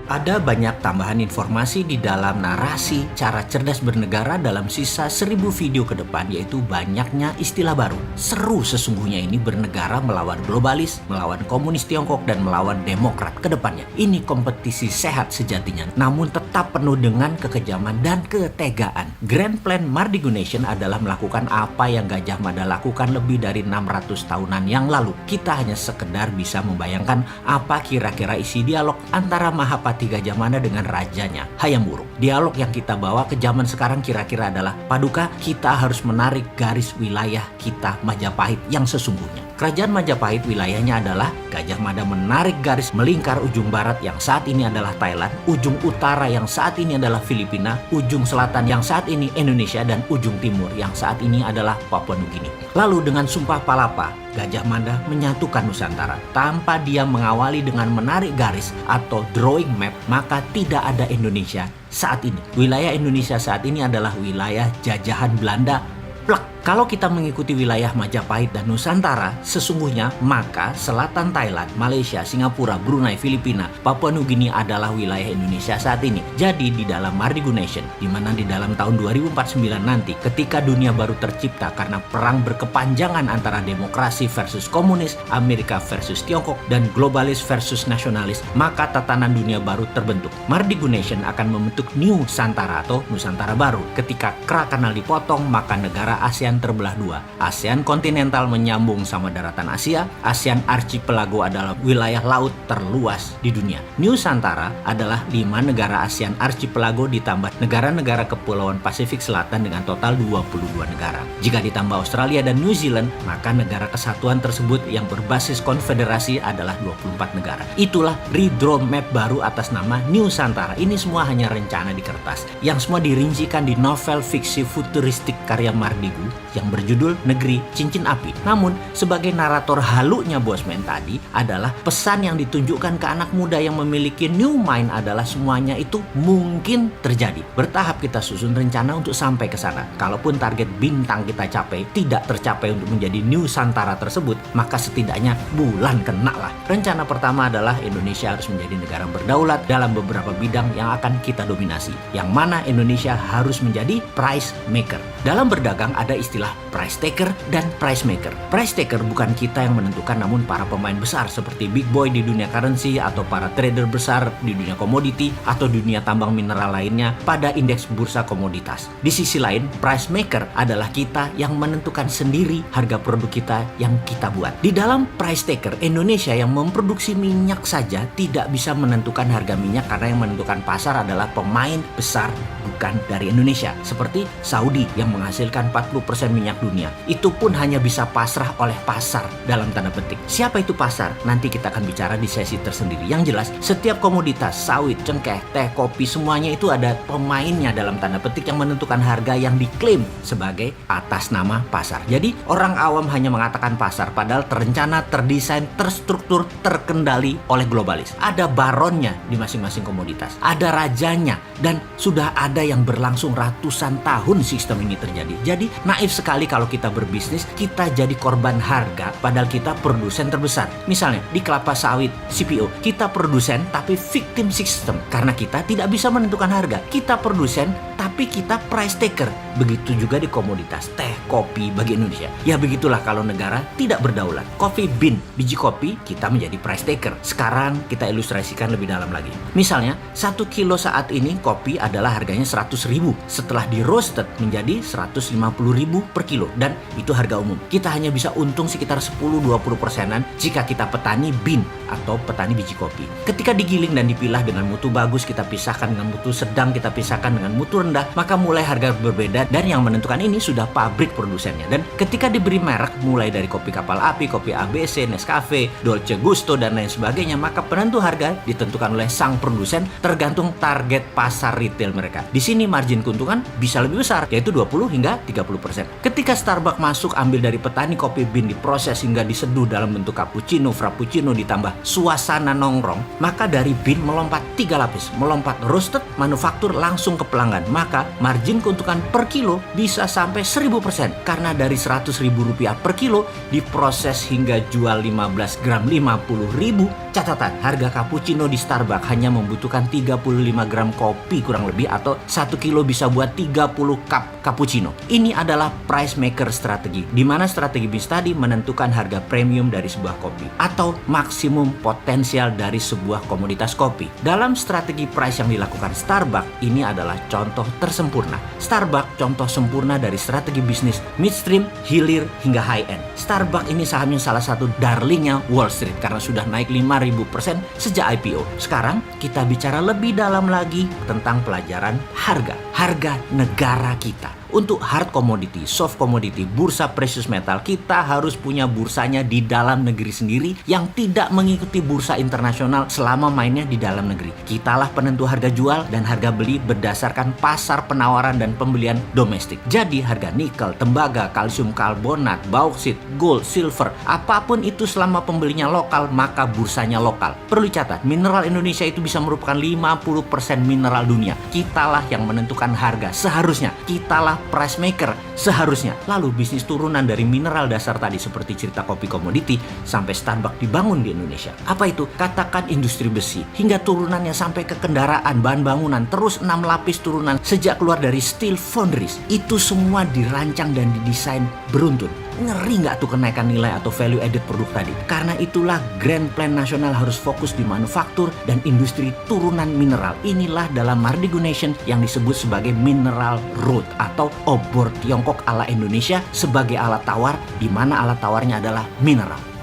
Ada banyak tambahan informasi di dalam narasi cara cerdas bernegara dalam sisa 1000 video ke depan, yaitu banyaknya istilah baru. Seru sesungguhnya ini bernegara melawan globalis, melawan komunis Tiongkok, dan melawan demokrat ke depannya. Ini kompetisi sehat sejatinya, namun tetap penuh dengan kekejaman dan ketegaan. Grand Plan Mardigu Nation adalah melakukan apa yang Gajah Mada lakukan lebih dari 600 tahunan yang lalu. Kita hanya sekedar bisa membayangkan apa kira-kira isi dialog antara Mahapati Gajah Mada dengan rajanya Hayam Wuruk. Dialog yang kita bawa ke zaman sekarang kira-kira adalah, Paduka, kita harus menarik garis wilayah kita Majapahit yang sesungguhnya. Kerajaan Majapahit wilayahnya adalah Gajah Mada menarik garis melingkar ujung barat yang saat ini adalah Thailand, ujung utara yang saat ini adalah Filipina, ujung selatan yang saat ini Indonesia, dan ujung timur yang saat ini adalah Papua Nugini. Lalu dengan Sumpah Palapa, Gajah Mada menyatukan Nusantara. Tanpa dia mengawali dengan menarik garis atau drawing map, maka tidak ada Indonesia saat ini. Wilayah Indonesia saat ini adalah wilayah jajahan Belanda. Plek. Kalau kita mengikuti wilayah Majapahit dan Nusantara, sesungguhnya maka selatan Thailand, Malaysia, Singapura, Brunei, Filipina, Papua Nugini adalah wilayah Indonesia saat ini. Jadi di dalam Mardigu Nation, di mana di dalam tahun 2049 nanti, ketika dunia baru tercipta karena perang berkepanjangan antara demokrasi versus komunis, Amerika versus Tiongkok, dan globalis versus nasionalis, maka tatanan dunia baru terbentuk. Mardigu Nation akan membentuk New Santara atau Nusantara baru. Ketika Kra Kanal dipotong, maka negara ASEAN terbelah dua. ASEAN kontinental menyambung sama daratan Asia. ASEAN Archipelago adalah wilayah laut terluas di dunia. Nusantara adalah 5 negara ASEAN Archipelago ditambah negara-negara kepulauan Pasifik Selatan dengan total 22 negara. Jika ditambah Australia dan New Zealand, maka negara kesatuan tersebut yang berbasis konfederasi adalah 24 negara. Itulah redraw map baru atas nama Nusantara. Ini semua hanya rencana di kertas, yang semua dirincikan di novel fiksi futuristik karya Mardigu yang berjudul Negeri Cincin Api. Namun, sebagai narator halunya Bosman tadi adalah pesan yang ditunjukkan ke anak muda yang memiliki new mind adalah semuanya itu mungkin terjadi. Bertahap kita susun rencana untuk sampai ke sana. Kalaupun target bintang kita capai tidak tercapai untuk menjadi Nusantara tersebut, maka setidaknya bulan kena lah. Rencana pertama adalah Indonesia harus menjadi negara berdaulat dalam beberapa bidang yang akan kita dominasi. Yang mana Indonesia harus menjadi price maker. Dalam berdagang ada istilah price taker dan price maker. Price taker bukan kita yang menentukan, namun para pemain besar seperti big boy di dunia currency atau para trader besar di dunia komoditi atau dunia tambang mineral lainnya pada indeks bursa komoditas. Di sisi lain, price maker adalah kita yang menentukan sendiri harga produk kita yang kita buat. Di dalam price taker, Indonesia yang memproduksi minyak saja tidak bisa menentukan harga minyak karena yang menentukan pasar adalah pemain besar bukan dari Indonesia. Seperti Saudi yang menghasilkan 40% minyak dunia, itu pun hanya bisa pasrah oleh pasar dalam tanda petik. Siapa itu pasar? Nanti kita akan bicara di sesi tersendiri. Yang jelas, setiap komoditas, sawit, cengkeh, teh, kopi, semuanya itu ada pemainnya dalam tanda petik yang menentukan harga yang diklaim sebagai atas nama pasar. Jadi orang awam hanya mengatakan pasar, padahal terencana, terdesain, terstruktur, terkendali oleh globalis. Ada baronnya di masing-masing komoditas, ada rajanya, dan sudah ada yang berlangsung ratusan tahun sistem ini terjadi. Jadi naif sekali kalau kita berbisnis, kita jadi korban harga padahal kita produsen terbesar. Misalnya di kelapa sawit CPO, kita produsen tapi victim system karena kita tidak bisa menentukan harga. Kita produsen tapi kita price taker. Begitu juga di komoditas teh, kopi bagi Indonesia. Ya begitulah kalau negara tidak berdaulat. Coffee bean, biji kopi, kita menjadi price taker. Sekarang kita ilustrasikan lebih dalam lagi. Misalnya 1 kilo saat ini kopi adalah harganya 100.000. Setelah di roasted menjadi 150.000 per kilo, dan itu harga umum. Kita hanya bisa untung sekitar 10-20%-an jika kita petani bean atau petani biji kopi. Ketika digiling dan dipilah dengan mutu bagus, kita pisahkan dengan mutu sedang, kita pisahkan dengan mutu rendah, maka mulai harga berbeda, dan yang menentukan ini sudah pabrik produsennya. Dan ketika diberi merek mulai dari kopi kapal api, kopi ABC, Nescafe, Dolce Gusto, dan lain sebagainya, maka penentu harga ditentukan oleh sang produsen tergantung target pasar retail mereka. Di sini margin keuntungan bisa lebih besar, yaitu 20 hingga 30%. Ketika Starbucks masuk ambil dari petani kopi bean, diproses hingga diseduh dalam bentuk cappuccino, frappuccino, ditambah suasana nongkrong, maka dari bean melompat 3 lapis, melompat roasted, manufaktur langsung ke pelanggan. Maka margin keuntungan per kilo bisa sampai 1000% karena dari Rp100.000 per kilo diproses hingga jual 15 gram 50.000. Catatan, harga cappuccino di Starbucks hanya membutuhkan 35 gram kopi kurang lebih, atau 1 kilo bisa buat 30 cup cappuccino. Ini adalah price maker strategi, di mana strategi bisnis tadi menentukan harga premium dari sebuah kopi atau maksimum potensial dari sebuah komoditas kopi. Dalam strategi price yang dilakukan Starbucks, ini adalah contoh tersempurna. Starbucks contoh sempurna dari strategi bisnis midstream, hilir, hingga high end. Starbucks ini sahamnya salah satu darlingnya Wall Street karena sudah naik 5.000% sejak IPO. Sekarang kita bicara lebih dalam lagi tentang pelajaran harga negara kita. Untuk hard commodity, soft commodity, bursa precious metal, kita harus punya bursanya di dalam negeri sendiri yang tidak mengikuti bursa internasional selama mainnya di dalam negeri. Kitalah penentu harga jual dan harga beli berdasarkan pasar penawaran dan pembelian domestik. Jadi harga nikel, tembaga, kalsium karbonat, bauksit, gold, silver, apapun itu selama pembelinya lokal, maka bursanya lokal. Perlu dicatat, mineral Indonesia itu bisa merupakan 50% mineral dunia. Kitalah yang menentukan harga seharusnya. Kitalah price maker seharusnya. Lalu bisnis turunan dari mineral dasar tadi seperti cerita kopi komoditi sampai Starbucks dibangun di Indonesia. Apa itu? Katakan industri besi hingga turunannya sampai ke kendaraan, bahan bangunan, terus 6 lapis turunan sejak keluar dari steel foundries. Itu semua dirancang dan didesain beruntun. Ngeri nggak tuh kenaikan nilai atau value added produk tadi? Karena itulah Grand Plan Nasional harus fokus di manufaktur dan industri turunan mineral. Inilah dalam Mardigu Nation yang disebut sebagai Mineral Road atau obor Tiongkok ala Indonesia sebagai alat tawar, di mana alat tawarnya adalah mineral.